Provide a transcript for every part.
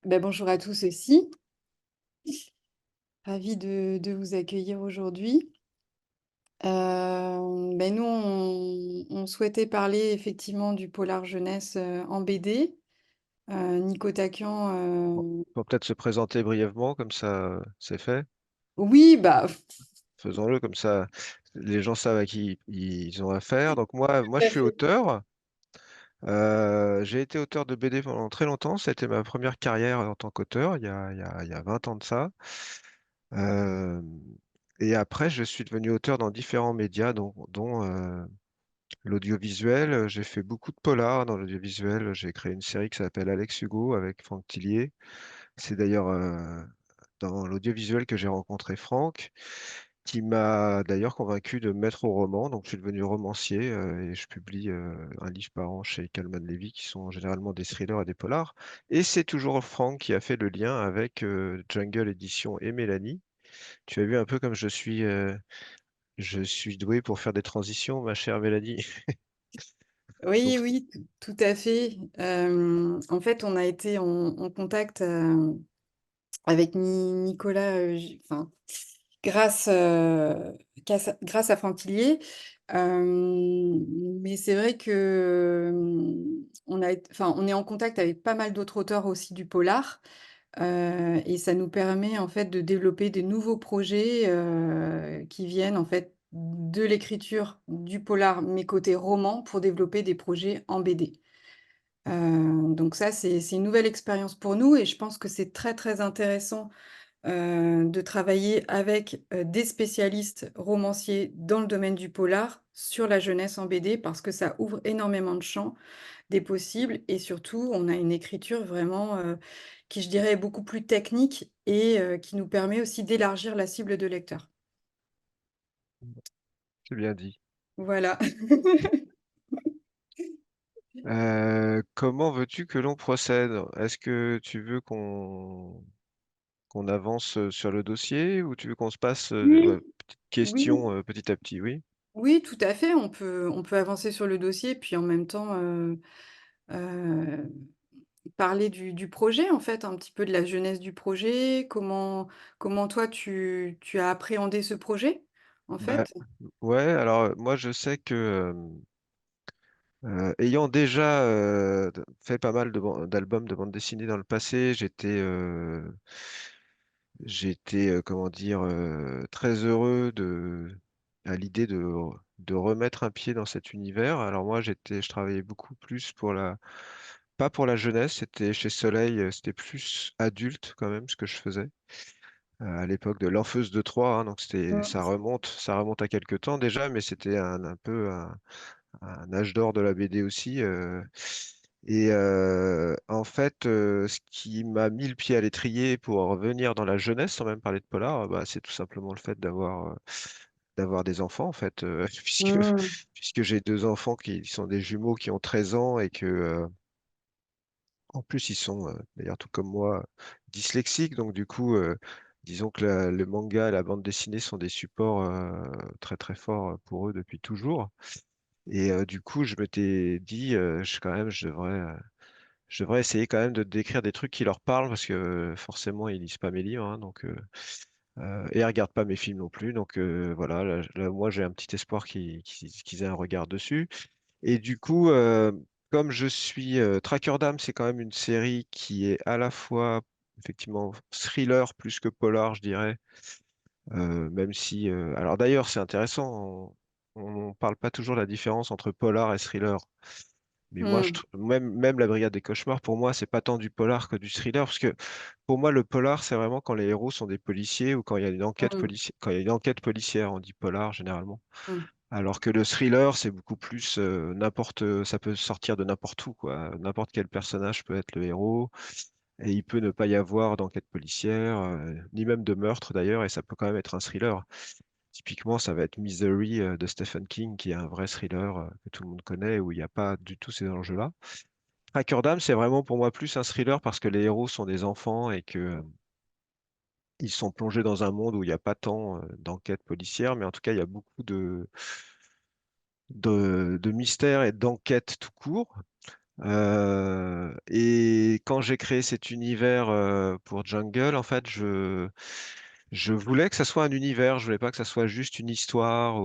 Bonjour à tous aussi. Ravie de vous accueillir aujourd'hui. Nous, on souhaitait parler effectivement du polar jeunesse en BD. Nico Taquian, Bon, faut peut-être se présenter brièvement, comme ça c'est fait. oui, Faisons-le, comme ça les gens savent à qui ils ont affaire. Donc moi tout je à suis fait. auteur. J'ai été auteur de BD pendant très longtemps. Ça a été ma première carrière en tant qu'auteur, il y a 20 ans de ça. Euh, et après, je suis devenu auteur dans différents médias, dont l'audiovisuel. J'ai fait beaucoup de polars dans l'audiovisuel. J'ai créé une série qui s'appelle Alex Hugo avec Franck Tillier. C'est d'ailleurs dans l'audiovisuel que j'ai rencontré Franck, qui m'a d'ailleurs convaincu de me mettre au roman. Donc, je suis devenu romancier et je publie un livre par an chez Calman Levy, qui sont généralement des thrillers et des polars. Et c'est toujours Franck qui a fait le lien avec Jungle Edition et Mélanie. Tu as vu un peu comme je suis doué pour faire des transitions, ma chère Mélanie. Oui, Donc, oui, tout à fait. En fait, on a été en contact avec Nicolas, grâce, grâce à Fantillier. Mais c'est vrai que on est en contact avec pas mal d'autres auteurs aussi du polar. Et ça nous permet en fait de développer des nouveaux projets qui viennent en fait de l'écriture du polar, mais côté roman, pour développer des projets en BD. Donc ça, c'est une nouvelle expérience pour nous et je pense que c'est très très intéressant de travailler avec, des spécialistes romanciers dans le domaine du polar sur la jeunesse en BD parce que ça ouvre énormément de champs des possibles et surtout on a une écriture vraiment, qui je dirais est beaucoup plus technique et qui nous permet aussi d'élargir la cible de lecteurs. c'est bien dit. Voilà. Comment veux-tu que l'on procède? Est-ce que tu veux qu'on avance sur le dossier ou tu veux qu'on se passe Oui, petite oui, question petit à petit? Oui. oui, tout à fait, on peut avancer sur le dossier puis en même temps, heu parler du projet, en fait, un petit peu de la jeunesse du projet, comment toi tu as appréhendé ce projet, en Bah, fait? ouais, alors moi je sais que ayant déjà fait pas mal d'albums de bande dessinée dans le passé, j'étais comment dire, très heureux à l'idée de remettre un pied dans cet univers. Alors moi je travaillais beaucoup plus pas pour la jeunesse, c'était chez Soleil, c'était plus adulte quand même ce que je faisais. À l'époque de l'Orfeuse de Troyes, hein, donc Mmh. ça remonte à quelques temps déjà, mais c'était un peu un âge d'or de la BD aussi. En fait, ce qui m'a mis le pied à l'étrier pour revenir dans la jeunesse, sans même parler de polar, bah, c'est tout simplement le fait d'avoir des enfants, en fait, Mmh. puisque j'ai deux enfants qui sont des jumeaux qui ont 13 ans et que en plus, ils sont, d'ailleurs, tout comme moi, dyslexiques. Donc, du coup, disons que le manga et la bande dessinée sont des supports très, très forts pour eux depuis toujours. Et du coup, je m'étais dit, quand même, je devrais essayer quand même de décrire des trucs qui leur parlent parce que forcément, ils lisent pas mes livres. Hein, et ils regardent pas mes films non plus. Donc, voilà, là, moi, j'ai un petit espoir qu'ils aient un regard dessus. Et du coup, comme je suis Tracker Dame, c'est quand même une série qui est à la fois effectivement thriller plus que polar, je dirais. Même si, alors d'ailleurs, c'est intéressant, on parle pas toujours de la différence entre polar et thriller. Mais moi, Mmh. même la Brigade des cauchemars, pour moi, c'est pas tant du polar que du thriller, parce que pour moi, le polar, c'est vraiment quand les héros sont des policiers ou quand il y a une enquête Mmh. quand il y a une enquête policière, on dit polar généralement. Mmh. Alors que le thriller, c'est beaucoup plus ça peut sortir de n'importe où, quoi. N'importe quel personnage peut être le héros, et il peut ne pas y avoir d'enquête policière, ni même de meurtre d'ailleurs, et ça peut quand même être un thriller. Typiquement, ça va être Misery de Stephen King, qui est un vrai thriller que tout le monde connaît, où il n'y a pas du tout ces enjeux-là. Crackerdam, c'est vraiment pour moi plus un thriller parce que les héros sont des enfants et que ils sont plongés dans un monde où il n'y a pas tant d'enquête policière, mais en tout cas, il y a beaucoup de mystères et d'enquêtes tout court. Et quand j'ai créé cet univers pour Jungle, en fait, je voulais que ça soit un univers. Je voulais pas que ça soit juste une histoire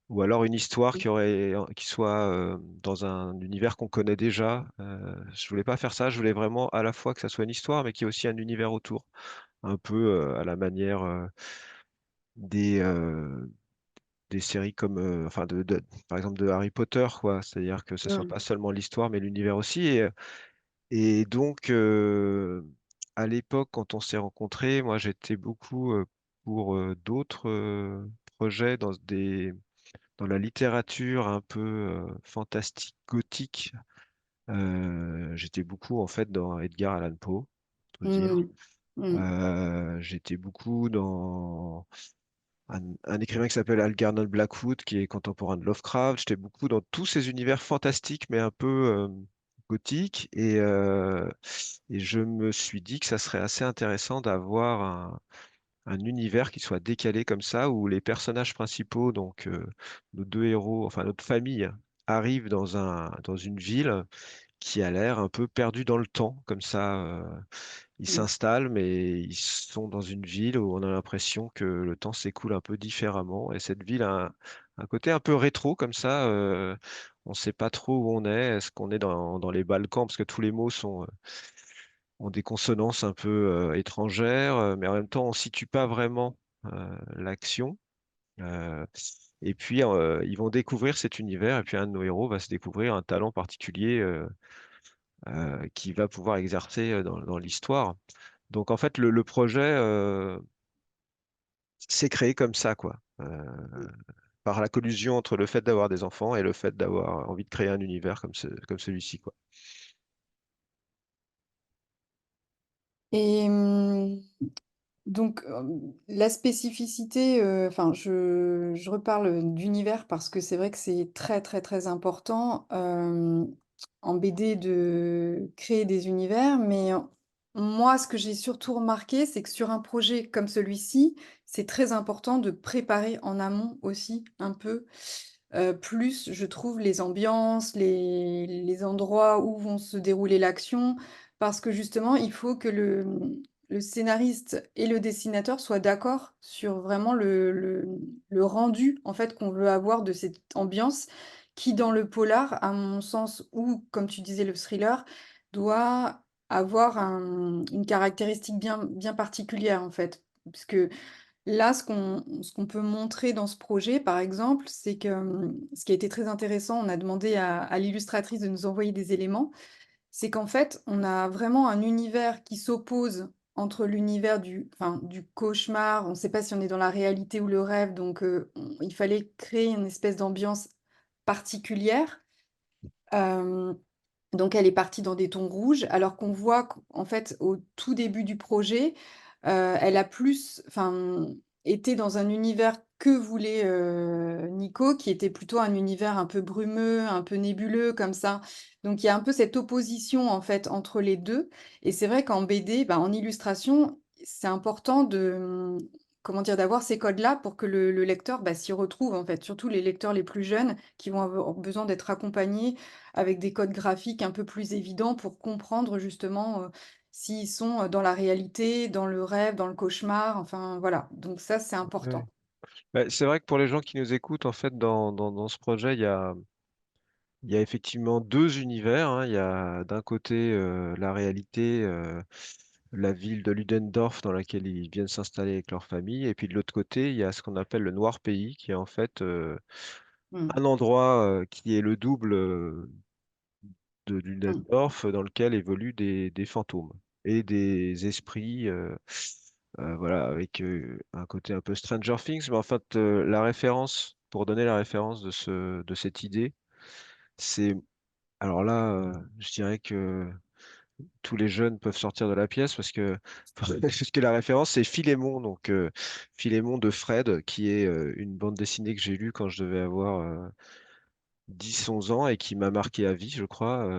ou alors une histoire qui soit dans un univers qu'on connaît déjà. Je voulais pas faire ça. Je voulais vraiment à la fois que ça soit une histoire, mais qu'il y ait aussi un univers autour, un peu à la manière des des séries comme, enfin, par exemple, de Harry Potter, quoi. C'est-à-dire que ce soit Mm. pas seulement l'histoire, mais l'univers aussi. Et donc, à l'époque, quand on s'est rencontrés, moi, j'étais beaucoup pour d'autres projets dans la littérature un peu fantastique, gothique. J'étais beaucoup, en fait, dans Edgar Allan Poe, pour te dire. Mm. Mm. J'étais beaucoup dans un écrivain qui s'appelle Algernon Blackwood, qui est contemporain de Lovecraft. J'étais beaucoup dans tous ces univers fantastiques, mais un peu gothiques. Et je me suis dit que ça serait assez intéressant d'avoir un univers qui soit décalé comme ça, où les personnages principaux, donc nos deux héros, enfin notre famille, arrivent dans une ville qui a l'air un peu perdue dans le temps, comme ça. Ils Mm. s'installent, mais ils sont dans une ville où on a l'impression que le temps s'écoule un peu différemment. Et cette ville a un côté un peu rétro, comme ça. On ne sait pas trop où on est. Est-ce qu'on est dans les Balkans? Parce que tous les mots ont des consonances un peu étrangères, mais en même temps, on ne situe pas vraiment l'action. Euh, et puis, ils vont découvrir cet univers, et puis un de nos héros va se découvrir un talent particulier qu'il va pouvoir exercer dans l'histoire. Donc en fait, le projet s'est créé comme ça, quoi. Par la collusion entre le fait d'avoir des enfants et le fait d'avoir envie de créer un univers comme celui-ci, quoi. Et donc, la spécificité, enfin, je reparle d'univers parce que c'est vrai que c'est très, très, très important, en BD de créer des univers, mais moi, ce que j'ai surtout remarqué, c'est que sur un projet comme celui-ci, c'est très important de préparer en amont aussi un peu, plus, je trouve, les ambiances, les endroits où vont se dérouler l'action, parce que justement, il faut que le scénariste et le dessinateur soient d'accord sur vraiment le rendu en fait qu'on veut avoir de cette ambiance qui, dans le polar, à mon sens, ou comme tu disais, le thriller, doit avoir une caractéristique bien particulière en fait. Parce que là, ce qu'on peut montrer dans ce projet, par exemple, c'est que ce qui a été très intéressant, on a demandé à l'illustratrice de nous envoyer des éléments, c'est qu'en fait, on a vraiment un univers qui s'oppose entre l'univers enfin, du cauchemar. On ne sait pas si on est dans la réalité ou le rêve, donc il fallait créer une espèce d'ambiance particulière. Euh, donc elle est partie dans des tons rouges, alors qu'on voit qu'en fait, au tout début du projet, elle a plus, enfin, été dans un univers que voulait Nico, qui était plutôt un univers un peu brumeux, un peu nébuleux, comme ça. Donc il y a un peu cette opposition en fait entre les deux. Et c'est vrai qu'en BD, bah, en illustration, c'est important de, comment dire, d'avoir ces codes-là pour que le lecteur bah, s'y retrouve en fait, surtout les lecteurs les plus jeunes qui vont avoir besoin d'être accompagnés avec des codes graphiques un peu plus évidents pour comprendre justement s'ils sont dans la réalité, dans le rêve, dans le cauchemar, enfin voilà. Donc ça, c'est Ouais. important. Bah, c'est vrai que pour les gens qui nous écoutent, en fait, dans ce projet, il y a effectivement deux univers, hein. Il y a d'un côté la réalité, la ville de Ludendorff dans laquelle ils viennent s'installer avec leur famille, et puis de l'autre côté, il y a ce qu'on appelle le Noir Pays, qui est en fait Mm, un endroit qui est le double de mm. Ludendorff, dans lequel évoluent des fantômes et des esprits, voilà, avec un côté un peu Stranger Things. Mais en fait, la référence, pour donner la référence de cette idée, c'est, alors là, je dirais que tous les jeunes peuvent sortir de la pièce parce que la référence, c'est Philémon, donc Philémon de Fred, qui est une bande dessinée que j'ai lue quand je devais avoir 10-11 ans et qui m'a marqué à vie, je crois,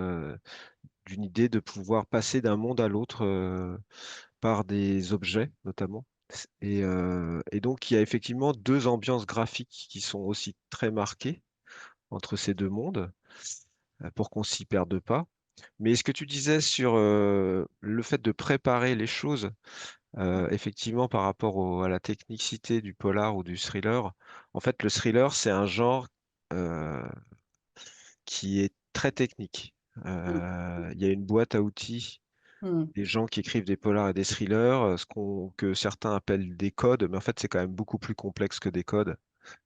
d'une idée de pouvoir passer d'un monde à l'autre par des objets, notamment. Et donc, il y a effectivement deux ambiances graphiques qui sont aussi très marquées entre ces deux mondes. pour qu'on s'y perde pas. Mais ce que tu disais sur le fait de préparer les choses, effectivement, par rapport à la technicité du polar ou du thriller, en fait, le thriller, c'est un genre euh, qui est très technique. Mmh. Il y a une boîte à outils, Mmh. des gens qui écrivent des polars et des thrillers, que certains appellent des codes, mais en fait, c'est quand même beaucoup plus complexe que des codes.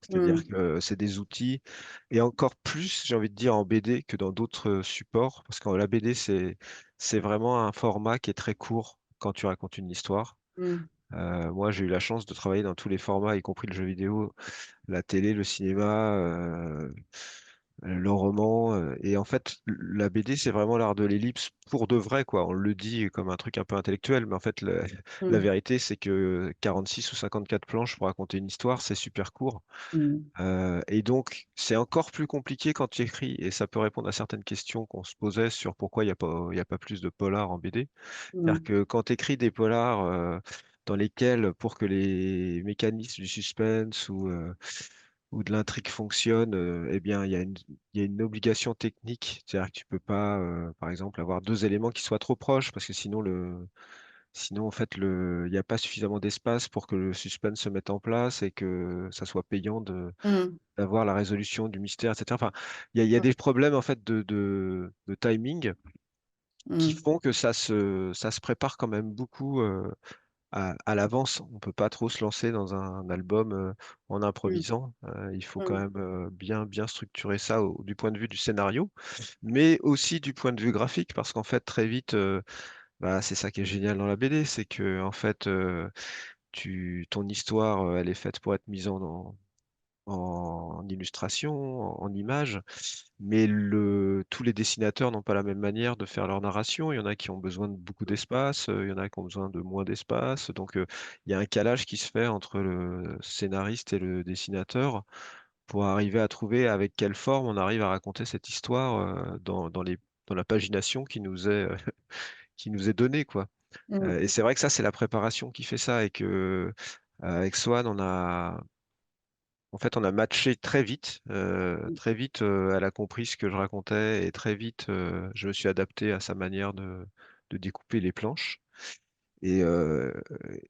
C'est-à-dire Mmh. que c'est des outils, et encore plus, j'ai envie de dire, en BD que dans d'autres supports, parce que la BD, c'est vraiment un format qui est très court quand tu racontes une histoire. Mmh. Moi, j'ai eu la chance de travailler dans tous les formats, y compris le jeu vidéo, la télé, le cinéma, le roman. Et en fait, la BD, c'est vraiment l'art de l'ellipse pour de vrai, quoi. On le dit comme un truc un peu intellectuel, mais en fait, la Mmh. vérité, c'est que 46 ou 54 planches pour raconter une histoire, c'est super court. Mmh. Et donc, c'est encore plus compliqué quand tu écris, et ça peut répondre à certaines questions qu'on se posait sur pourquoi il y a pas plus de polars en BD. C'est-à-dire Mmh. que quand tu écris des polars dans lesquels, pour que les mécanismes du suspense ou de l'intrigue fonctionnent, eh bien, il y a une obligation technique. C'est-à-dire que tu peux pas, par exemple, avoir deux éléments qui soient trop proches, parce que sinon, en fait, il n'y a pas suffisamment d'espace pour que le suspense se mette en place et que ça soit payant Mmh. d'avoir la résolution du mystère, etc. Enfin, il y a des problèmes en fait de timing qui Mmh. font que ça se prépare quand même beaucoup à l'avance. On peut pas trop se lancer dans un album en Mmh. improvisant. Il faut quand Mmh. même bien structurer ça du point de vue du scénario, mais aussi du point de vue graphique, parce qu'en fait, très vite, bah, c'est ça qui est génial dans la BD, c'est que en fait, ton histoire, elle est faite pour être mise en illustration, en images, mais tous les dessinateurs n'ont pas la même manière de faire leur narration. Il y en a qui ont besoin de beaucoup d'espace, il y en a qui ont besoin de moins d'espace. Donc, il y a un calage qui se fait entre le scénariste et le dessinateur pour arriver à trouver avec quelle forme on arrive à raconter cette histoire dans la pagination qui nous est donnée, quoi. Mmh. Et c'est vrai que ça, c'est la préparation qui fait ça, et que avec Swan, en fait, on a matché très vite. Très vite, elle a compris ce que je racontais, et très vite, je me suis adapté à sa manière de découper les planches. Et, euh,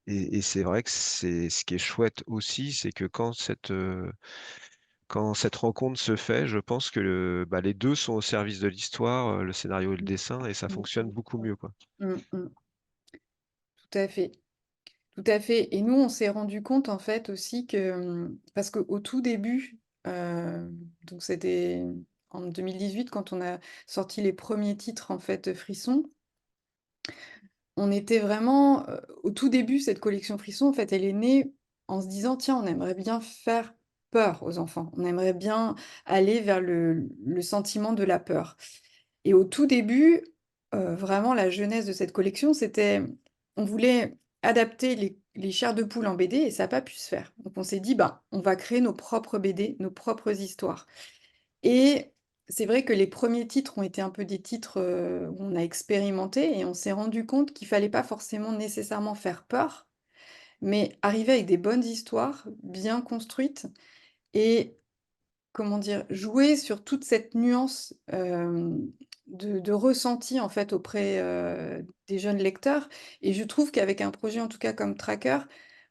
et c'est vrai que c'est ce qui est chouette aussi, c'est que quand cette rencontre se fait, je pense que bah, les deux sont au service de l'histoire, le scénario et le dessin, et ça Mmh. fonctionne beaucoup mieux, quoi. Mmh. Mmh. Tout à fait. Tout à fait et nous, on s'est rendu compte, en fait, aussi que, parce qu'au tout début, donc c'était en 2018 quand on a sorti les premiers titres, en fait, Frissons, on était vraiment, au tout début, cette collection Frissons, en fait, elle est née en se disant: «Tiens, on aimerait bien faire peur aux enfants. On aimerait bien aller vers le sentiment de la peur». Et au tout début, vraiment la jeunesse de cette collection, c'était on voulait adapter les Chairs de poule en BD et ça a pas pu se faire. Donc on s'est dit: «Ben, on va créer nos propres BD, nos propres histoires» et c'est vrai que les premiers titres ont été un peu des titres, où on a expérimenté et on s'est rendu compte qu'il fallait pas forcément nécessairement faire peur, mais arriver avec des bonnes histoires, bien construites et comment dire? Jouer sur toute cette nuance, de ressenti, en fait, auprès, des jeunes lecteurs et je trouve qu'avec un projet, en tout cas comme Tracker,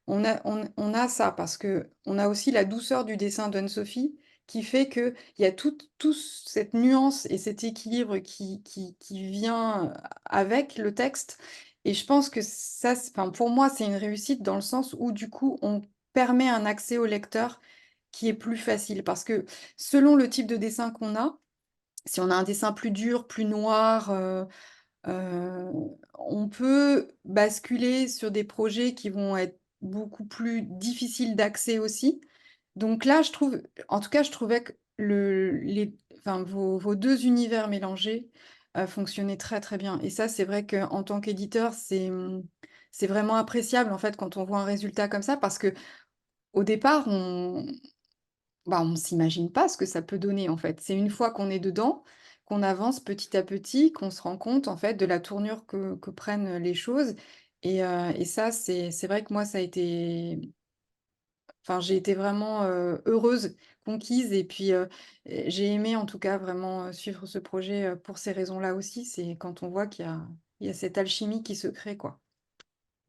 on a ça parce qu'on a aussi la douceur du dessin d'Anne-Sophie qui fait qu'il y a toute cette nuance et cet équilibre qui vient, avec le texte et je pense que ça, enfin, pour moi, c'est une réussite dans le sens où, du coup, on permet un accès au lecteur qui est plus facile parce que selon le type de dessin qu'on a, si on a un dessin plus dur, plus noir, heu, on peut basculer sur des projets qui vont être beaucoup plus difficiles d'accès aussi. Donc là, je trouve en tout cas, je trouvais que enfin vos 2 univers mélangés, fonctionnaient très, très bien et ça, c'est vrai qu'en tant qu'éditeur, c'est vraiment appréciable, en fait, quand on voit un résultat comme ça parce qu'au départ, on s'imagine pas ce que ça peut donner, en fait. C'est une fois qu'on est dedans, qu'on avance petit à petit, qu'on se rend compte, en fait, de la tournure que prennent, les choses et ça, c'est vrai que moi, ça a été enfin, j'ai été vraiment, heureuse conquise et puis, j'ai aimé en tout cas vraiment, suivre ce projet, pour ces raisons-là aussi. C'est quand on voit qu'il y a cette alchimie qui se crée, quoi.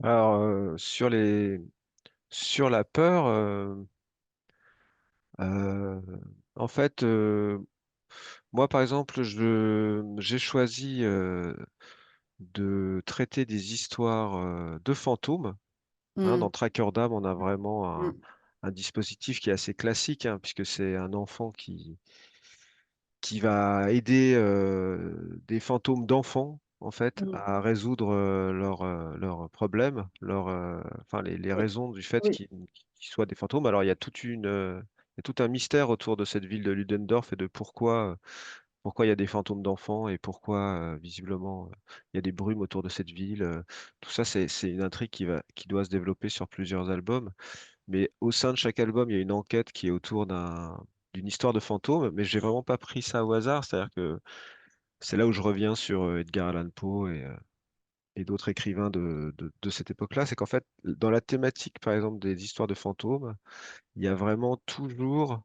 Alors, sur la peur, euh, en fait, moi, par exemple, j'ai choisi de traiter des histoires de fantômes. Hein, Mmh. dans Tracker d'âme, on a vraiment Mmh. un dispositif qui est assez classique, hein, puisque c'est un enfant qui va aider des fantômes d'enfants, en fait, Mmh. à résoudre leurs problèmes, enfin, les Oui, raisons du fait oui. qu'ils soient des fantômes. Alors, il y a tout un mystère autour de cette ville de Ludendorff et de pourquoi il y a des fantômes d'enfants et pourquoi, visiblement, il y a des brumes autour de cette ville. Tout ça, c'est une intrigue qui doit se développer sur plusieurs albums. Mais au sein de chaque album, il y a une enquête qui est autour d'une histoire de fantôme. Mais j'ai vraiment pas pris ça au hasard. C'est-à-dire que c'est là où je reviens sur Edgar Allan Poe et d'autres écrivains de cette époque-là. C'est qu'en fait, dans la thématique, par exemple, des histoires de fantômes, il y a vraiment toujours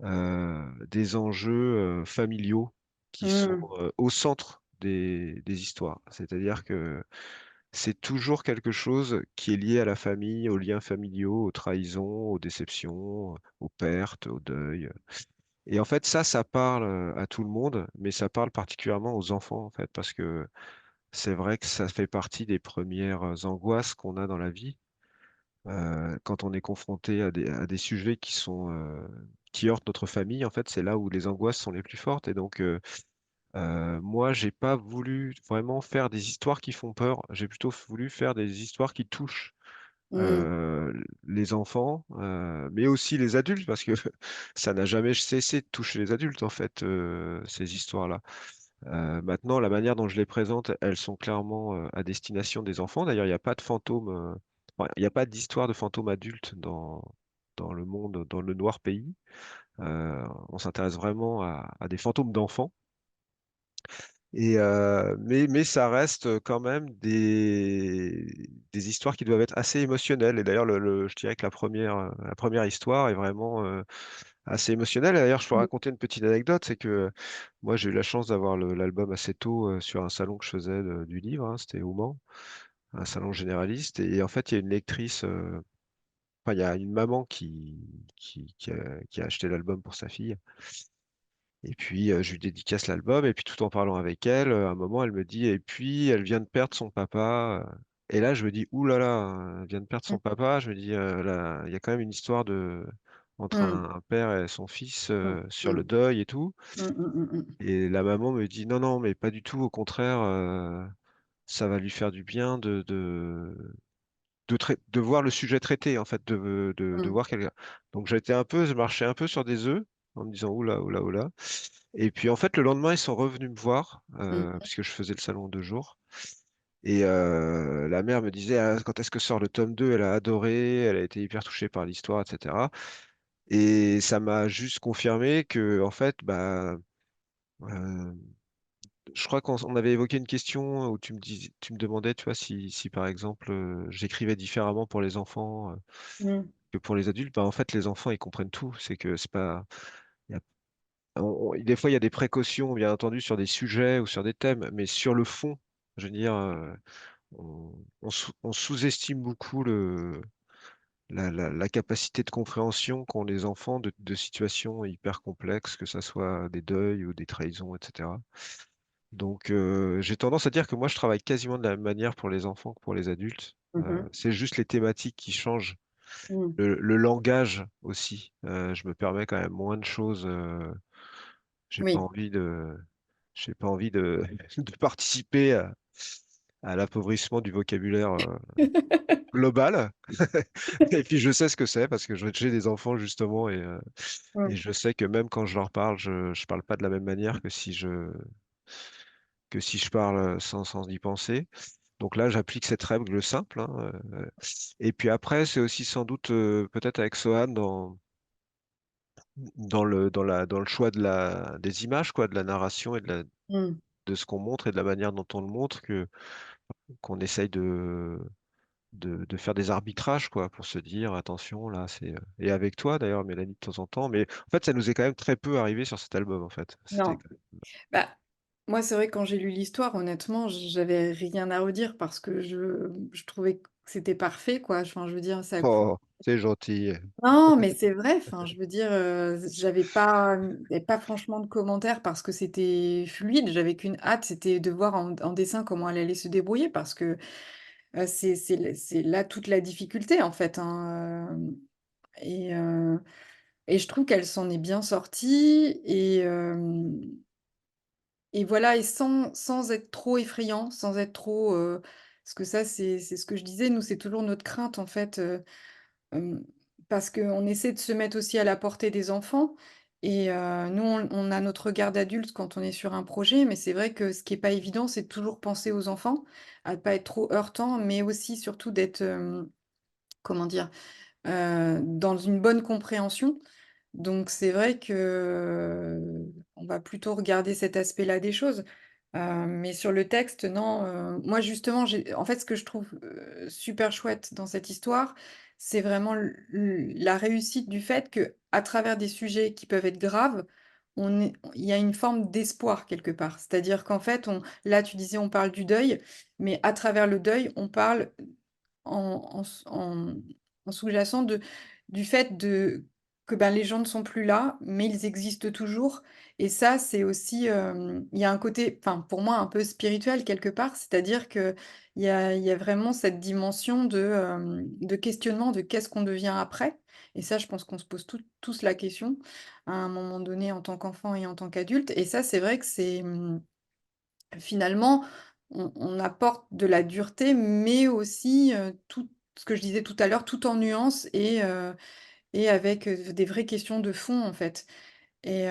des enjeux familiaux qui sont Mmh. au centre des histoires. C'est-à-dire que c'est toujours quelque chose qui est lié à la famille, aux liens familiaux, aux trahisons, aux déceptions, aux pertes, au deuil. Et en fait, ça parle à tout le monde, mais ça parle particulièrement aux enfants, en fait, parce que c'est vrai que ça fait partie des premières angoisses qu'on a dans la vie. Quand on est confronté à des sujets qui heurtent notre famille, en fait, c'est là où les angoisses sont les plus fortes. Et donc, moi, j'ai pas voulu vraiment faire des histoires qui font peur. J'ai plutôt voulu faire des histoires qui touchent Mmh. euh, les enfants, mais aussi les adultes, parce que ça n'a jamais cessé de toucher les adultes, en fait, ces histoires-là. Maintenant, la manière dont je les présente, elles sont clairement à destination des enfants. D'ailleurs, il n'y a pas de fantômes, enfin, il n'y a pas d'histoire de fantômes adultes dans le monde, dans le noir pays. On s'intéresse vraiment à des fantômes d'enfants. Mais ça reste quand même des histoires qui doivent être assez émotionnelles. Et d'ailleurs, je dirais que la première histoire est vraiment assez émotionnelle. Et d'ailleurs, je peux Mmh. raconter une petite anecdote, c'est que moi, j'ai eu la chance d'avoir l'album assez tôt sur un salon que je faisais du livre, hein, c'était au Mans, un salon généraliste. Et en fait, il y a une lectrice, enfin, il y a une maman qui a acheté l'album pour sa fille. Et puis, je lui dédicace l'album, et puis tout en parlant avec elle, à un moment, elle me dit, et puis, elle vient de perdre son papa. Et là, je me dis, ouh là là, elle vient de perdre son papa. Je me dis, là, il y a quand même une histoire entre Mmh. un père et son fils Mmh. sur le Mmh. deuil et tout. Mmh, mmh, mmh, mmh. Et la maman me dit, non, non, mais pas du tout, au contraire, ça va lui faire du bien de voir le sujet traité, en fait, de Mmh. voir quelqu'un. Donc je marchais un peu sur des œufs en me disant oula, oula, oula. Et puis en fait, le lendemain, ils sont revenus me voir, Mmh. puisque je faisais le salon 2 jours. Et la mère me disait, ah, quand est-ce que sort le tome 2? Elle a adoré, elle a été hyper touchée par l'histoire, etc. Et ça m'a juste confirmé que, en fait, bah, euh, je crois qu'on avait évoqué une question où tu me demandais, tu vois, si par exemple, j'écrivais différemment pour les enfants Mmh. que pour les adultes. Bah, en fait, les enfants, ils comprennent tout. C'est que c'est pas. il y a- des fois, il y a des précautions, bien entendu, sur des sujets ou sur des thèmes, mais sur le fond, je veux dire, on sous-estime beaucoup la capacité de compréhension qu'ont les enfants de situations hyper complexes, que ce soit des deuils ou des trahisons, etc. Donc, j'ai tendance à dire que moi, je travaille quasiment de la même manière pour les enfants que pour les adultes. Mmh mh. C'est juste les thématiques qui changent, Mmh. le langage aussi. Je me permets quand même moins de choses. J'ai pas Oui. envie j'ai pas envie de participer à l'appauvrissement du vocabulaire global. Et puis, je sais ce que c'est parce que j'ai des enfants justement et Mmh. je sais que même quand je leur parle, je parle pas de la même manière que si je parle sans y penser. Donc là, j'applique cette règle simple, hein. Et puis après, c'est aussi sans doute peut-être avec Sohan dans le choix des images, quoi, de la narration et Mmh. de ce qu'on montre et de la manière dont on le montre qu'on essaye de faire des arbitrages, quoi, pour se dire, attention, là, et avec toi, d'ailleurs, Mélanie, de temps en temps. Mais en fait, ça nous est quand même très peu arrivé sur cet album, en fait. C'était Non. Bah, moi, c'est vrai que quand j'ai lu l'histoire, honnêtement, j'avais rien à redire parce que je trouvais que c'était parfait, quoi. Enfin, je veux dire, ça coule. Oh, c'est gentil. Non, mais c'est vrai, enfin, je veux dire, j'avais pas franchement de commentaires parce que c'était fluide. J'avais qu'une hâte, c'était de voir en dessin comment elle allait se débrouiller parce que, c'est là toute la difficulté, en fait, hein, et heu et je trouve qu'elle s'en est bien sortie et voilà et sans être trop effrayant, sans être trop, parce que ça, c'est ce que je disais, nous, c'est toujours notre crainte, en fait, hem, parce qu'on essaie de se mettre aussi à la portée des enfants et nous, on a notre regard d'adulte quand on est sur un projet, mais c'est vrai que ce qui est pas évident, c'est de toujours penser aux enfants, à ne pas être trop heurtant, mais aussi, surtout, d'être, comment dire? Dans une bonne compréhension. Donc c'est vrai que on va plutôt regarder cet aspect-là des choses. Mais sur le texte, non, moi justement, en fait, ce que je trouve, super chouette dans cette histoire, c'est vraiment la réussite du fait que à travers des sujets qui peuvent être graves, il y a une forme d'espoir quelque part. C'est-à-dire qu'en fait, là, tu disais, on parle du deuil, mais à travers le deuil, on parle en sous-jacent du fait que, ben, les gens ne sont plus là, mais ils existent toujours et ça, c'est aussi, il y a un côté, enfin, pour moi, un peu spirituel quelque part. C'est-à-dire qu'il y a vraiment cette dimension de questionnement de qu'est-ce qu'on devient après? Et ça, je pense qu'on se pose tous la question, à un moment donné, en tant qu'enfant et en tant qu'adulte et ça, c'est vrai que finalement, on apporte de la dureté, mais aussi, tout ce que je disais tout à l'heure, tout en nuances et avec, des vraies questions de fond, en fait. Et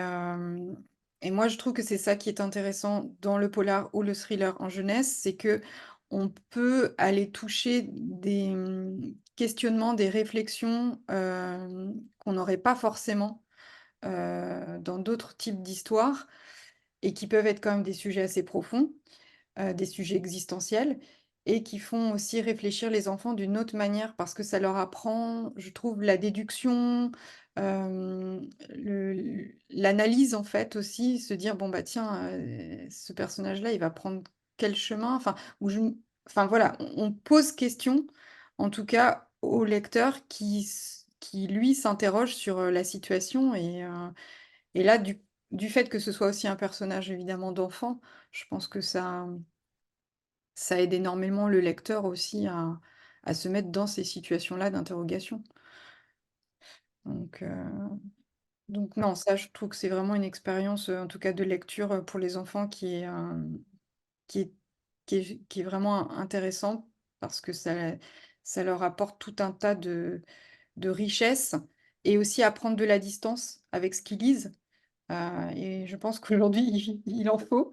et moi, je trouve que c'est ça qui est intéressant dans le polar ou le thriller en jeunesse, c'est que on peut aller toucher des, questionnements, des réflexions, qu'on n'aurait pas forcément, dans d'autres types d'histoires et qui peuvent être quand même des sujets assez profonds. Des sujets existentiels et qui font aussi réfléchir les enfants d'une autre manière parce que ça leur apprend, je trouve, la déduction, l'analyse en fait aussi, se dire: «Bon bah tiens, ce personnage-là, il va prendre quel chemin?» enfin voilà, on pose question, en tout cas au lecteur qui lui s'interroge sur, la situation et là du fait que ce soit aussi un personnage évidemment d'enfant, je pense que ça aide énormément le lecteur aussi à se mettre dans ces situations-là d'interrogation. Donc donc non, ça je trouve que c'est vraiment une expérience, en tout cas de lecture, pour les enfants qui est qui est vraiment intéressante parce que ça leur apporte tout un tas de richesses et aussi à prendre de la distance avec ce qu'ils lisent. Et je pense qu'aujourd'hui, il en faut.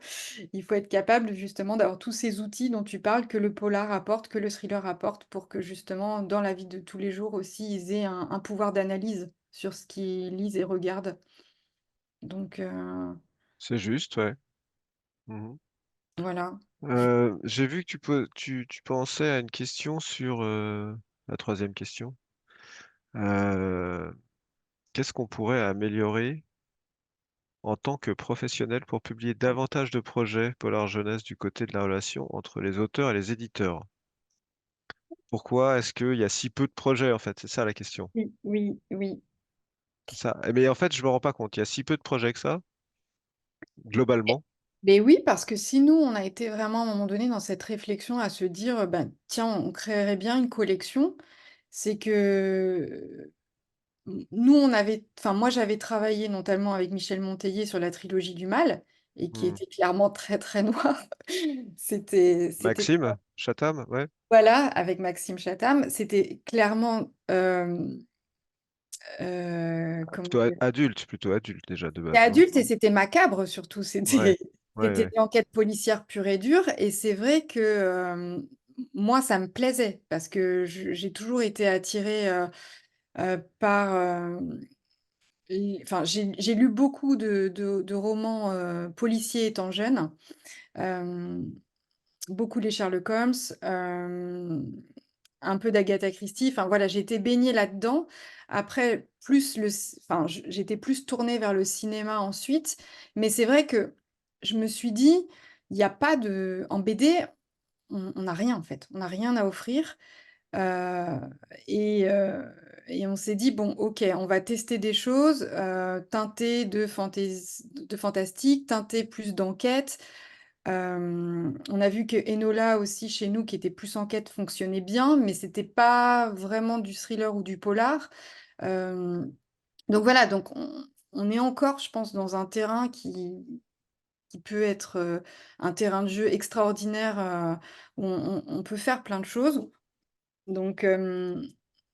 Il faut être capable justement d'avoir tous ces outils dont tu parles, que le polar apporte, que le thriller apporte, pour que justement, dans la vie de tous les jours aussi, ils aient un pouvoir d'analyse sur ce qu'ils lisent et regardent. Donc C'est juste, ouais. Mhm. voilà. J'ai vu que tu pensais à une question sur la troisième question. Euh, Qu'est-ce qu'on pourrait améliorer en tant que professionnel pour publier davantage de projets polar jeunesse du côté de la relation entre les auteurs et les éditeurs? Pourquoi est-ce qu'il y a si peu de projets en fait? C'est ça la question. Oui, oui, oui. C'est ça. Mais en fait, je me rends pas compte. Il y a si peu de projets que ça, globalement. Mais oui, parce que si nous, on a été vraiment à un moment donné dans cette réflexion à se dire, «Ben, tiens, on créerait bien une collection», c'est que nous, enfin, moi, j'avais travaillé notamment avec Michel Monteiller sur la trilogie du Mal et qui Hmm. était clairement très, très noire. C'était Maxime, Chatham, ouais. voilà, avec Maxime Chatham, c'était clairement, comment dire? Plutôt adulte déjà de C'était base, non? adulte et c'était macabre surtout. Ouais, C'était ouais, c'était ouais. de l'enquête policière pure et dure et c'est vrai que, moi, ça me plaisait parce que j'ai toujours été attirée, par, enfin, j'ai lu beaucoup de romans, policiers étant jeune, hem, beaucoup les Sherlock Holmes, un peu d'Agatha Christie. Enfin voilà, j'ai été baignée là-dedans. Après, enfin, j'étais plus tournée vers le cinéma ensuite. Mais c'est vrai que je me suis dit, il n'y a pas de... En BD, on n'a rien en fait. On n'a rien à offrir. Euh, et, euh, et on s'est dit, bon, ok, on va tester des choses teintées de fantastique, teintées plus d'enquête. On a vu que Enola aussi chez nous, qui était plus enquête, fonctionnait bien, mais c'était pas vraiment du thriller ou du polar. Euh, donc voilà, on est encore, je pense, dans un terrain qui peut être un terrain de jeu extraordinaire où on peut faire plein de choses. Donc,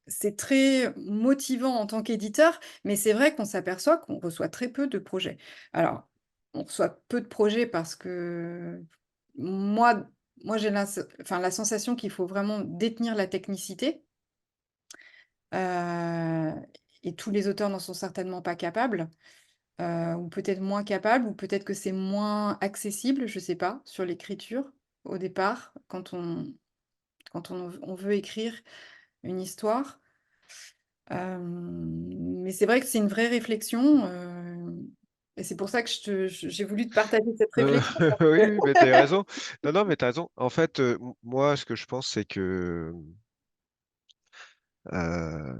c'est très motivant en tant qu'éditeur, mais c'est vrai qu'on s'aperçoit qu'on reçoit très peu de projets. Alors, on reçoit peu de projets parce que moi, moi j'ai enfin, la sensation qu'il faut vraiment détenir la technicité, euh, et tous les auteurs n'en sont certainement pas capables, ou peut-être moins capables, ou peut-être que c'est moins accessible, je sais pas, sur l'écriture au départ, quand on veut écrire une histoire. Mais c'est vrai que c'est une vraie réflexion, et c'est pour ça que j'ai voulu te partager cette réflexion. Oui, oui, mais t'as raison. Non, non, mais t'as raison. En fait, moi, ce que je pense, c'est que euh,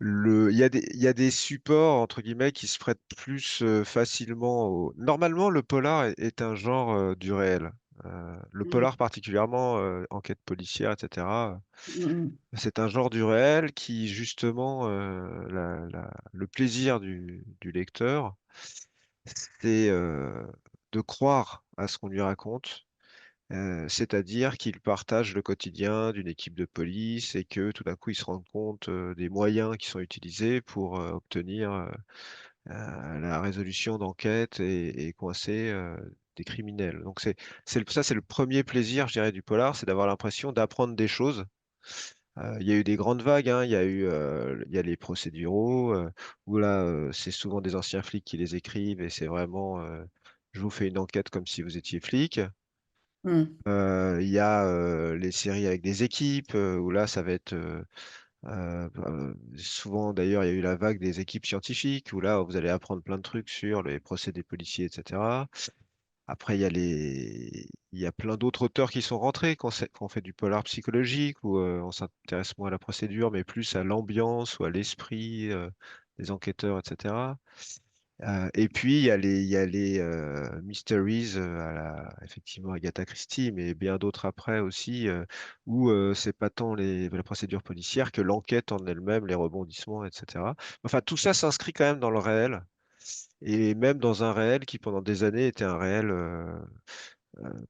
il y a des supports, entre guillemets, qui se prêtent plus facilement au... Normalement, le polar est un genre du réel. Le Mmh. polar particulièrement, enquête policière, etc. Mmh C'est un genre du réel qui, justement, le plaisir du lecteur, c'est de croire à ce qu'on lui raconte, c'est-à-dire qu'il partage le quotidien d'une équipe de police et que tout d'un coup, il se rend compte des moyens qui sont utilisés pour obtenir la résolution d'enquête et coincer des criminels. Donc ça, c'est le premier plaisir, je dirais, du polar, c'est d'avoir l'impression d'apprendre des choses. Il y a eu des grandes vagues, hein. Il y a les procéduraux, où là, c'est souvent des anciens flics qui les écrivent et c'est vraiment, je vous fais une enquête comme si vous étiez flic. mh. Il y a les séries avec des équipes, où là, ça va être souvent, d'ailleurs, il y a eu la vague des équipes scientifiques, où là, vous allez apprendre plein de trucs sur les procédés policiers, etc. Après, il y a plein d'autres auteurs qui sont rentrés quand on fait du polar psychologique, où on s'intéresse moins à la procédure, mais plus à l'ambiance ou à l'esprit des enquêteurs, etc. Et puis, il y a les mysteries, effectivement, Agatha Christie, mais bien d'autres après aussi, où c'est pas tant la procédure policière que l'enquête en elle-même, les rebondissements, etc. Enfin, tout ça s'inscrit quand même dans le réel, et même dans un réel qui, pendant des années, était un réel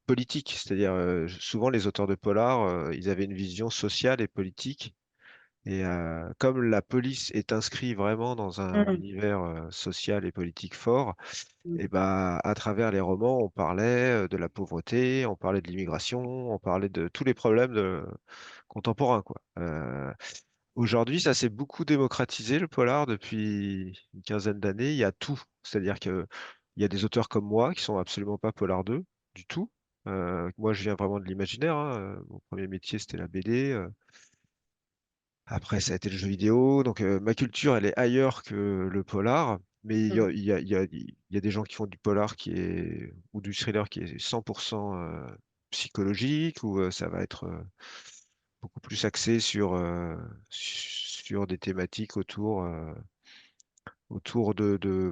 politique. C'est-à-dire, souvent, les auteurs de polar, ils avaient une vision sociale et politique. Et comme la police est inscrite vraiment dans un Mmh. univers social et politique fort, Mmh. et bah, à travers les romans, on parlait de la pauvreté, on parlait de l'immigration, on parlait de tous les problèmes contemporains, quoi. Aujourd'hui, ça s'est beaucoup démocratisé, le polar, depuis une quinzaine d'années. Il y a tout. C'est-à-dire que il y a des auteurs comme moi qui sont absolument pas polar 2 du tout. Moi, je viens vraiment de l'imaginaire, hein. Mon premier métier, c'était la BD. Après, ça a été le jeu vidéo. Donc, ma culture, elle est ailleurs que le polar. Mais Mmh. il y a des gens qui font du polar ou du thriller qui est 100% psychologique, ou ça va être beaucoup plus axé sur des thématiques autour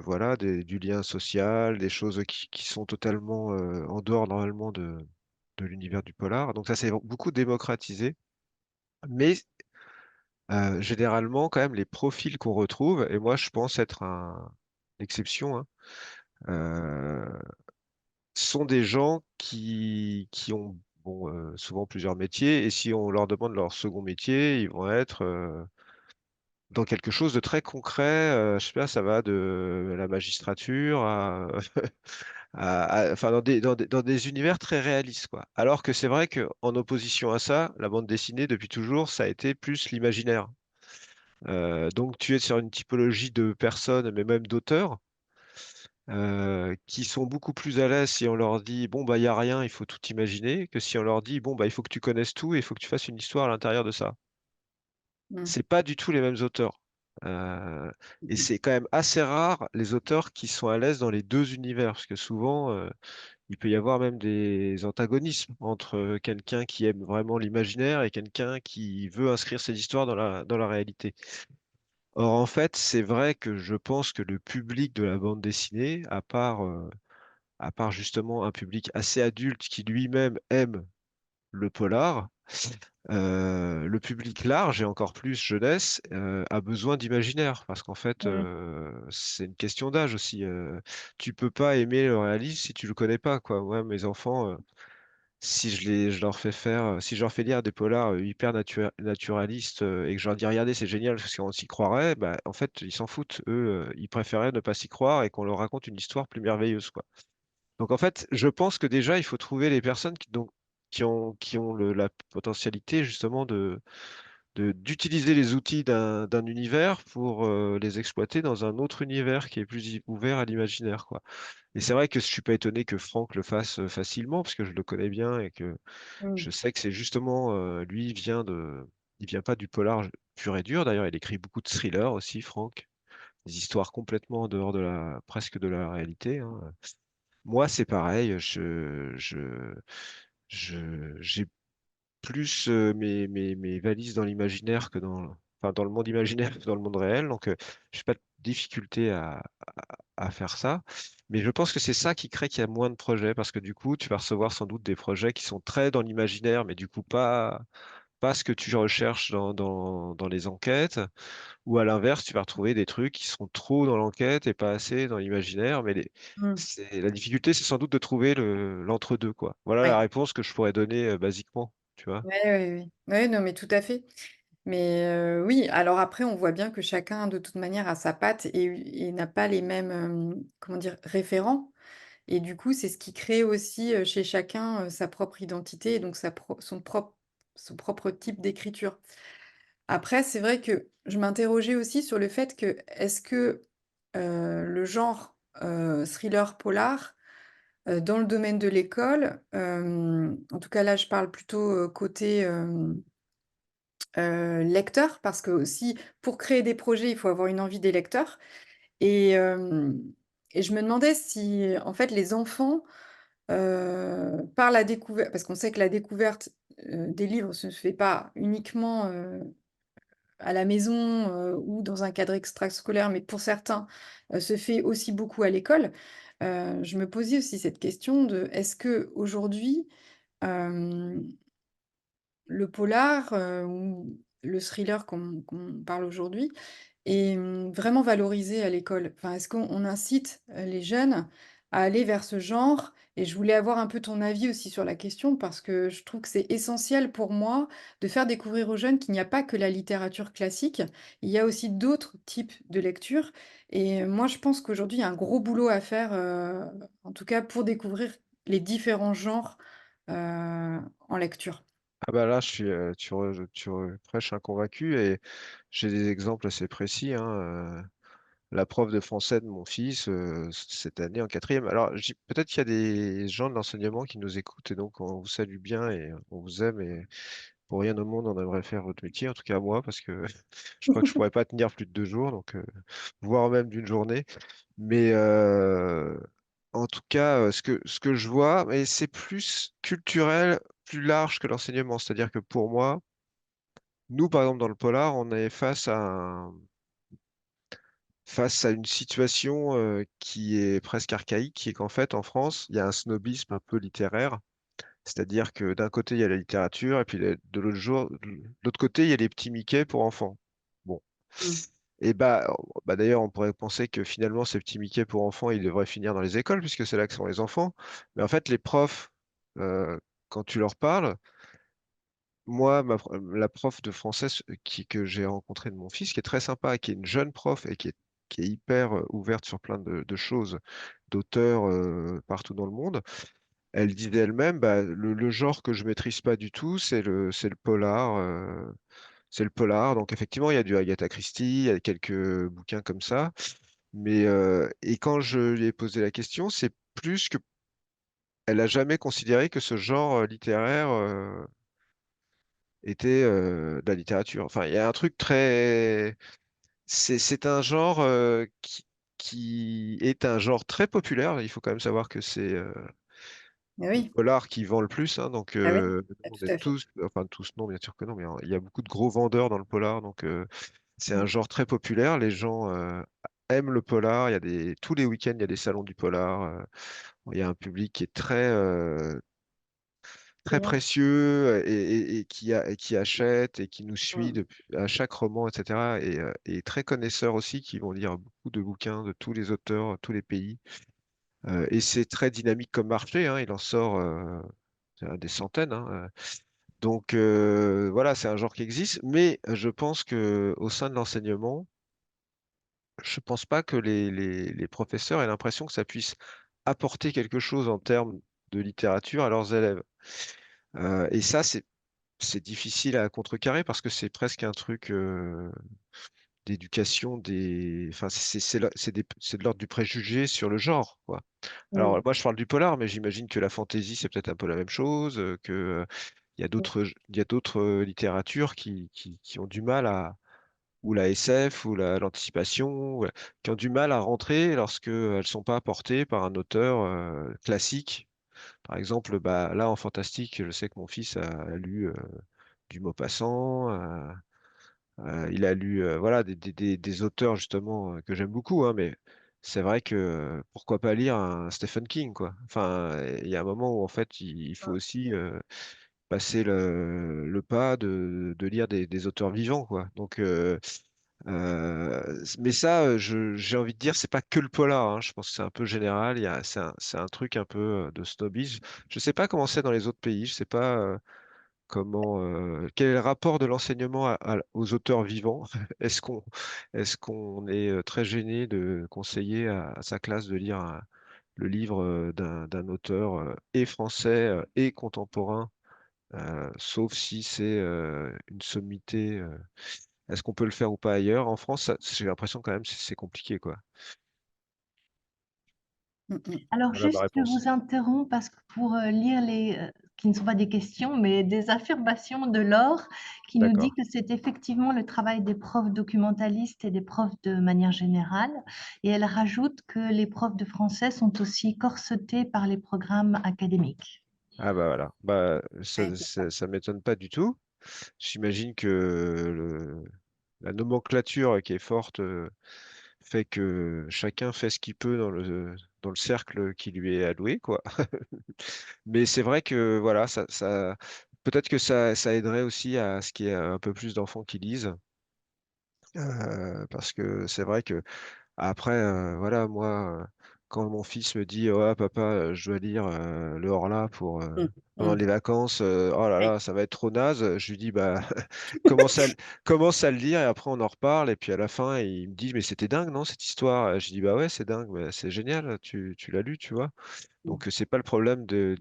voilà, du lien social, des choses qui sont totalement en dehors normalement de l'univers du polar. Donc, ça s'est beaucoup démocratisé. Mais généralement, quand même, les profils qu'on retrouve, et moi je pense être l'exception, hein, euh, sont des gens qui ont bon, souvent plusieurs métiers, et si on leur demande leur second métier, ils vont être dans quelque chose de très concret. Je sais pas, ça va de la magistrature enfin, dans des univers très réalistes, quoi. Alors que c'est vrai qu'en opposition à ça, la bande dessinée, depuis toujours, ça a été plus l'imaginaire. Donc tu es sur une typologie de personnes, mais même d'auteurs, qui sont beaucoup plus à l'aise si on leur dit, bon, bah, il y a rien, il faut tout imaginer, que si on leur dit, bon, bah, il faut que tu connaisses tout et il faut que tu fasses une histoire à l'intérieur de ça. Mmh. C'est pas du tout les mêmes auteurs. Euh, et Mmh. c'est quand même assez rare les auteurs qui sont à l'aise dans les deux univers, parce que souvent, il peut y avoir même des antagonismes entre quelqu'un qui aime vraiment l'imaginaire et quelqu'un qui veut inscrire ses histoires dans la réalité. Or, en fait, c'est vrai que je pense que le public de la bande dessinée, à part justement un public assez adulte qui lui-même aime le polar, le public large et encore plus jeunesse a besoin d'imaginaire parce qu'en fait Mmh. c'est une question d'âge aussi. Tu peux pas aimer le réalisme si tu le connais pas quoi. Moi, mes enfants, si je leur fais faire, si je leur fais lire des polars hyper naturalistes et que je leur dis regardez c'est génial parce qu'on s'y croirait, bah en fait ils s'en foutent. Eux, ils préféraient ne pas s'y croire et qu'on leur raconte une histoire plus merveilleuse quoi. Donc en fait, je pense que déjà, il faut trouver les personnes qui ont la potentialité justement d'utiliser les outils d'un univers pour les exploiter dans un autre univers qui est plus ouvert à l'imaginaire, quoi. Et c'est vrai que je suis pas étonné que Franck le fasse facilement, parce que je le connais bien et que Mmh. je sais que c'est justement, lui, il vient pas du polar pur et dur. D'ailleurs, il écrit beaucoup de thrillers aussi, Franck. Des histoires complètement en dehors de presque de la réalité, hein. Moi, c'est pareil, j'ai plus mes valises dans l'imaginaire enfin, dans le monde imaginaire que dans le monde réel, donc je n'ai pas de difficulté à faire ça. Mais je pense que c'est ça qui crée qu'il y a moins de projets, parce que du coup, tu vas recevoir sans doute des projets qui sont très dans l'imaginaire, mais du coup, pas ce que tu recherches dans les enquêtes. Ou à l'inverse, tu vas retrouver des trucs qui sont trop dans l'enquête et pas assez dans l'imaginaire. Mmh. La difficulté, c'est sans doute de trouver l'entre-deux, quoi. Voilà la Ouais. réponse que je pourrais donner basiquement, tu vois. Ouais, ouais, ouais. Ouais, non, mais tout à fait. Mais oui, alors après, on voit bien que chacun, de toute manière, a sa patte et n'a pas les mêmes, comment dire? Référents et du coup, c'est ce qui crée aussi, chez chacun, sa propre identité et donc son propre type d'écriture. Après, c'est vrai que je m'interrogeais aussi sur le fait que, est-ce que, le genre, thriller polar, dans le domaine de l'école, en tout cas là, je parle plutôt, côté, lecteur, parce que aussi pour créer des projets, il faut avoir une envie des lecteurs et hem et je me demandais si, en fait, les enfants, par la découverte parce qu'on sait que la découverte, des livres, se fait pas uniquement, à la maison, ou dans un cadre extrascolaire, mais pour certains, se fait aussi beaucoup à l'école. Je me posais aussi cette question de est-ce qu'aujourd'hui, hem, le polar, ou le thriller qu'on parle aujourd'hui est, vraiment valorisé à l'école? Enfin, est-ce qu'on incite, les jeunes à aller vers ce genre? Et je voulais avoir un peu ton avis aussi sur la question parce que je trouve que c'est essentiel pour moi de faire découvrir aux jeunes qu'il n'y a pas que la littérature classique, il y a aussi d'autres types de lecture et moi je pense qu'aujourd'hui il y a un gros boulot à faire, en tout cas pour découvrir les différents genres, en lecture. Ah bah là, prêches un convaincu et j'ai des exemples assez précis, hein. La prof de français de mon fils, cette année en quatrième. Alors, peut-être qu'il y a des gens de l'enseignement qui nous écoutent et donc on vous salue bien et on vous aime et pour rien au monde on aimerait faire votre métier, en tout cas moi, parce que je crois que je pourrais pas tenir plus de 2 jours, donc voire même d'une journée. Mais en tout cas, ce que je vois, mais c'est plus culturel, plus large que l'enseignement. C'est-à-dire que pour moi, nous, par exemple, dans le polar, on est face à une situation qui est presque archaïque, qui est qu'en fait, en France, il y a un snobisme un peu littéraire. C'est-à-dire que d'un côté, il y a la littérature, et puis de l'autre côté, il y a les petits Mickey pour enfants. Bon. Mmh. Et bah d'ailleurs, on pourrait penser que finalement, ces petits Mickey pour enfants, ils devraient finir dans les écoles, puisque c'est là que sont les enfants. Mais en fait, les profs, euh, quand tu leur parles, moi, la prof de français que j'ai rencontrée de mon fils, qui est très sympa, qui est une jeune prof et qui est hyper ouverte sur plein de choses, d'auteurs partout dans le monde, elle disait elle-même, bah, le genre que je maîtrise pas du tout, c'est le polar. C'est le polar. Donc effectivement, il y a du Agatha Christie, il y a quelques bouquins comme ça. Et quand je lui ai posé la question, c'est plus que elle a jamais considéré que ce genre littéraire était de la littérature. Enfin, il y a un truc très, c'est un genre qui est un genre très populaire. Il faut quand même savoir que c'est Ah le oui, polar qui vend le plus, hein, donc ah oui, ah, on tout est à fait. tous, enfin tous non, bien sûr que non, mais il y a beaucoup de gros vendeurs dans le polar, donc c'est un Mm. genre très populaire. Les gens aiment le polar. Il y a tous les week-ends, il y a des salons du polar. Il y a un public qui est très Bien. précieux et qui achète et qui nous suit Mm. à chaque roman, etc. Et très connaisseurs aussi qui vont lire beaucoup de bouquins de tous les auteurs, tous les pays. Et c'est très dynamique comme marché, hein, il en sort des centaines, hein. Donc voilà, c'est un genre qui existe, mais je pense que au sein de l'enseignement, je pense pas que les professeurs aient l'impression que ça puisse apporter quelque chose en termes de littérature à leurs élèves. Et ça, c'est difficile à contrecarrer parce que c'est presque un truc d'éducation enfin, c'est de l'ordre du préjugé sur le genre, quoi. Alors, Mm. moi, je parle du polar, mais j'imagine que la fantasy, c'est peut-être un peu la même chose, il y a d'autres littératures qui ont du mal ou la SF, ou l'anticipation, qui ont du mal à rentrer lorsque elles sont pas apportées par un auteur classique. Par exemple, bah, là, en fantastique, je sais que mon fils a lu du Maupassant, il a lu voilà, des auteurs justement que j'aime beaucoup, hein, mais c'est vrai que pourquoi pas lire un Stephen King, quoi. Enfin, il y a un moment où en fait il faut aussi passer le pas de lire des auteurs vivants, quoi. Donc, mais ça, j'ai envie de dire, c'est pas que le polar, hein. Je pense que c'est un peu général. C'est un truc un peu de snobisme. Je sais pas comment c'est dans les autres pays. Je sais pas. Quel est le rapport de l'enseignement aux auteurs vivants? Est-ce qu'on est très gêné de conseiller à sa classe de lire le livre d'un auteur et français et contemporain, sauf si c'est une sommité. Est-ce qu'on peut le faire ou pas ailleurs? En France, j'ai l'impression quand même c'est compliqué, quoi. Mm, mm. Alors Voilà ma juste, je réponse. vous interromps parce que pour lire qui ne sont pas des questions, mais des affirmations de Laure, qui nous dit D'accord. que c'est effectivement le travail des profs documentalistes et des profs de manière générale. Et elle rajoute que les profs de français sont aussi corsetés par les programmes académiques. Ah bah voilà. Bah Ouais, c'est ça. ça m'étonne pas du tout. J'imagine que la nomenclature qui est forte fait que chacun fait ce qu'il peut dans le cercle qui lui est alloué, quoi. Mais c'est vrai que voilà, peut-être que ça aiderait aussi à ce qu'il y ait un peu plus d'enfants qui lisent. Parce que c'est vrai que après, voilà, moi, quand mon fils me dit, ouais, papa, je dois lire le Horla Mm, pendant mm. les vacances, oh là Ouais. là, ça va être trop naze. Je lui dis, bah, commence à, commence à le lire et après on en reparle. Et puis à la fin, il me dit, mais c'était dingue, non, cette histoire? Je dis, bah ouais, c'est dingue, mais c'est génial, tu l'as lu, tu vois. Mm. Donc, c'est pas le problème de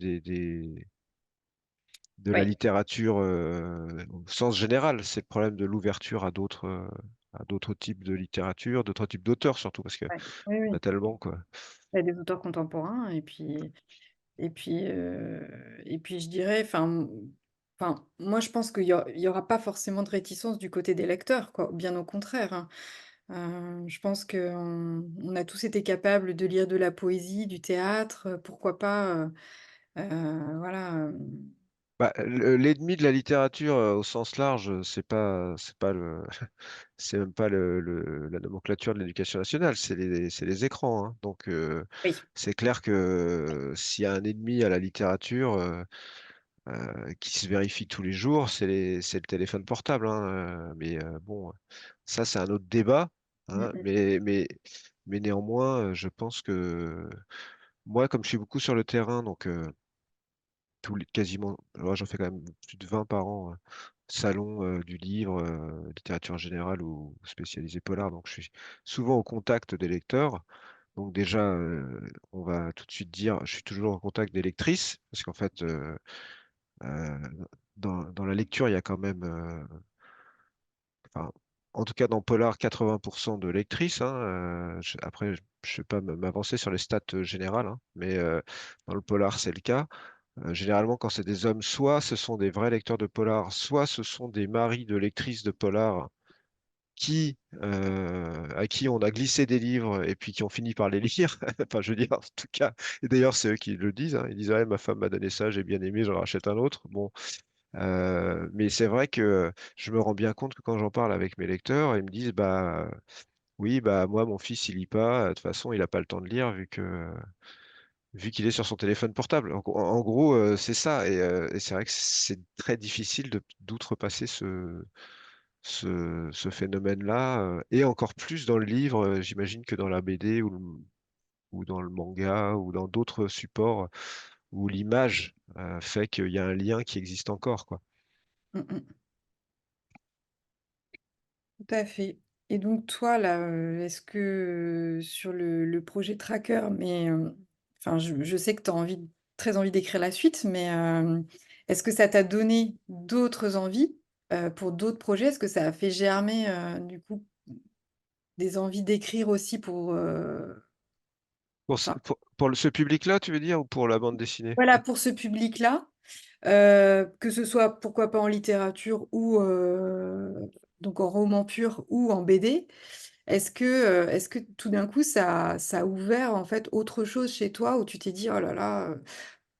la Ouais, littérature au sens général, c'est le problème de l'ouverture à d'autres types de littérature, d'autres types d'auteurs surtout, parce que ouais. Oui, on a oui. tellement, quoi. Il y a des auteurs contemporains et puis je dirais, enfin, moi je pense qu'il y aura pas forcément de réticence du côté des lecteurs, quoi, bien au contraire, hein. Je pense qu'on a tous été capables de lire de la poésie, du théâtre, pourquoi pas, voilà, Bah, l'ennemi de la littérature au sens large, c'est pas c'est même pas la nomenclature de l'éducation nationale, c'est les écrans, hein. Donc, oui. c'est clair que s'il y a un ennemi à la littérature qui se vérifie tous les jours, c'est le téléphone portable, hein. Mais bon, ça, c'est un autre débat, Mmh hein. mh. Mais néanmoins, je pense que moi, comme je suis beaucoup sur le terrain, donc quasiment, alors j'en fais quand même plus de 20 par an, salon du livre, littérature générale ou spécialisé polar. Donc je suis souvent au contact des lecteurs. Donc déjà, on va tout de suite dire, je suis toujours en contact des lectrices, parce qu'en fait, euh, dans la lecture, il y a quand même, enfin, en tout cas dans Polar, 80% de lectrices, hein, après, je ne vais pas m'avancer sur les stats générales, hein, mais dans le Polar, c'est le cas. Généralement, quand c'est des hommes, soit ce sont des vrais lecteurs de Polar, soit ce sont des maris de lectrices de Polar à qui on a glissé des livres et puis qui ont fini par les lire. Enfin, je veux dire, en tout cas, et d'ailleurs, c'est eux qui le disent, hein. Ils disent, ouais, ma femme m'a donné ça, j'ai bien aimé, j'en rachète un autre. Bon, mais c'est vrai que je me rends bien compte que quand j'en parle avec mes lecteurs, ils me disent, bah oui, bah moi, mon fils, il lit pas. De toute façon, il n'a pas le temps de lire vu qu'il est sur son téléphone portable. En gros, c'est ça. Et c'est vrai que c'est très difficile d'outrepasser ce phénomène-là, et encore plus dans le livre, j'imagine que dans la BD ou dans le manga ou dans d'autres supports où l'image fait qu'il y a un lien qui existe encore, quoi. Mm, mm. Tout à fait. Et donc toi, là, est-ce que sur le projet Tracker, mais enfin, je sais que tu as très envie d'écrire la suite, mais est-ce que ça t'a donné d'autres envies pour d'autres projets? Est-ce que ça a fait germer du coup des envies d'écrire aussi pour, enfin, Ce public-là, tu veux dire, ou pour la bande dessinée? voilà, pour ce public-là, que ce soit pourquoi pas en littérature ou donc en roman pur ou en BD. Est-ce que tout d'un coup ça a ouvert en fait autre chose chez toi où tu t'es dit: «Oh là là,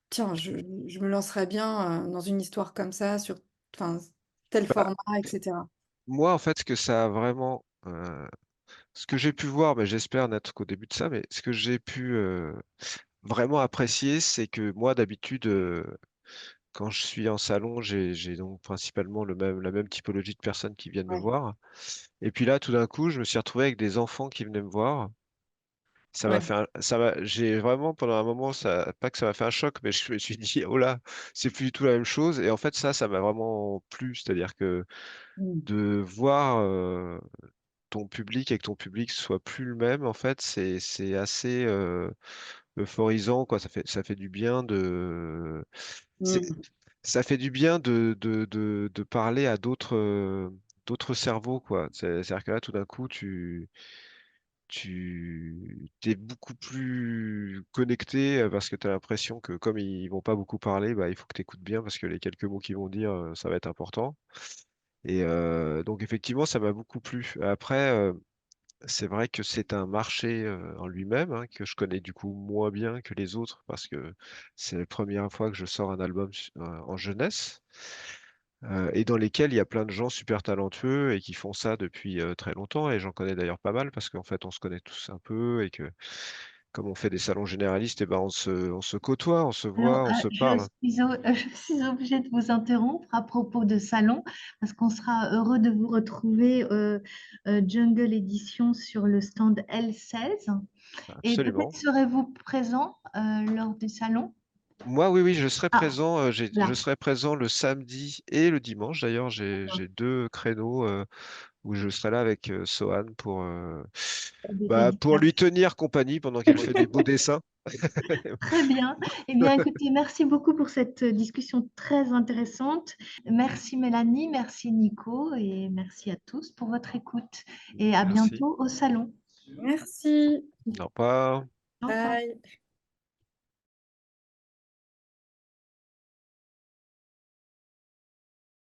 tiens je me lancerais bien, dans une histoire comme ça sur enfin tel Bah, format» et cetera? moi, en fait, ce que j'ai pu voir, mais j'espère n'être qu'au début de ça, mais ce que j'ai pu vraiment apprécier, c'est que moi, d'habitude, quand je suis en salon, j'ai donc principalement la même typologie de personnes qui viennent me Ouais, voir. Et puis là, tout d'un coup, je me suis retrouvé avec des enfants qui venaient me voir. ouais. J'ai vraiment, pendant un moment, pas que ça m'a fait un choc, mais je me suis dit, oh là, c'est plus du tout la même chose. Et en fait, ça m'a vraiment plu. C'est-à-dire que Mmh. de voir ton public et que ton public soit plus le même, en fait, c'est assez euphorisant, quoi. Ça fait du bien c'est- Mmh. ça fait du bien de parler à d'autres cerveaux, quoi. C'est-à-dire que là, tout d'un coup, tu es beaucoup plus connecté parce que tu as l'impression que comme ils vont pas beaucoup parler, bah, il faut que tu écoutes bien parce que les quelques mots qu'ils vont dire, ça va être important. Et donc effectivement, ça m'a beaucoup plu. Après, c'est vrai que c'est un marché en lui-même, hein, que je connais du coup moins bien que les autres parce que c'est la première fois que je sors un album en jeunesse, et dans lesquels il y a plein de gens super talentueux et qui font ça depuis très longtemps. Et j'en connais d'ailleurs pas mal parce qu'en fait on se connaît tous un peu et que comme on fait des salons généralistes, et ben on se côtoie, on se Alors, voit, on se parle. je suis obligée de vous interrompre à propos de salon, parce qu'on sera heureux de vous retrouver Jungle Édition sur le stand L16. Et peut-être Absolument. serez-vous présent lors du salon? Moi, oui, oui, je serai Ah, présent. Je là, serai présent le samedi et le dimanche. D'ailleurs, j'ai deux créneaux où je serai là avec Sohan des bah, pour lui dédicaces. tenir compagnie pendant qu'elle fait des beaux dessins. Très bien. Eh bien, écoutez, merci beaucoup pour cette discussion très intéressante. Merci Mélanie, merci Nico et merci à tous pour votre écoute. Et à Merci. bientôt au salon. Merci. Au revoir. Au revoir. Bye.